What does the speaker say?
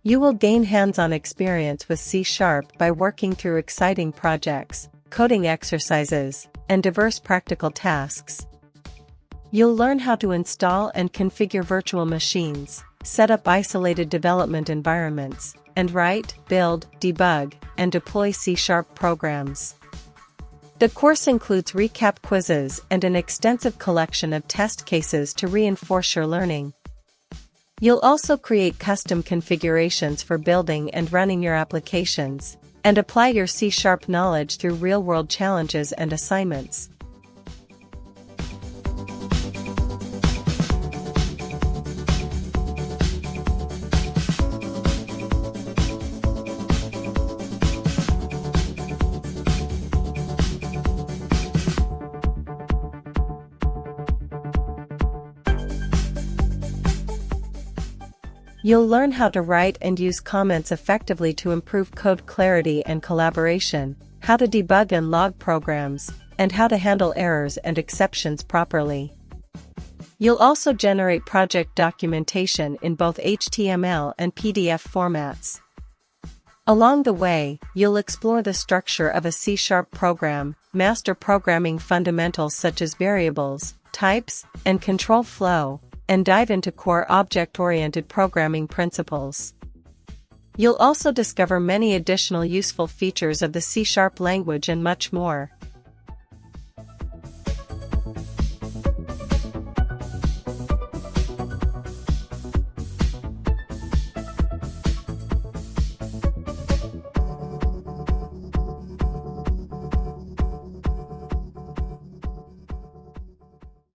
You will gain hands-on experience with C# by working through exciting projects, coding exercises, and diverse practical tasks. You'll learn how to install and configure virtual machines, set up isolated development environments, and write, build, debug, and deploy C# programs. The course includes recap quizzes and an extensive collection of test cases to reinforce your learning. You'll also create custom configurations for building and running your applications, and apply your C# knowledge through real-world challenges and assignments. You'll learn how to write and use comments effectively to improve code clarity and collaboration, how to debug and log programs, and how to handle errors and exceptions properly. You'll also generate project documentation in both HTML and PDF formats. Along the way, you'll explore the structure of a C# program, master programming fundamentals such as variables, types, and control flow, and dive into core object-oriented programming principles. You'll also discover many additional useful features of the C# language and much more.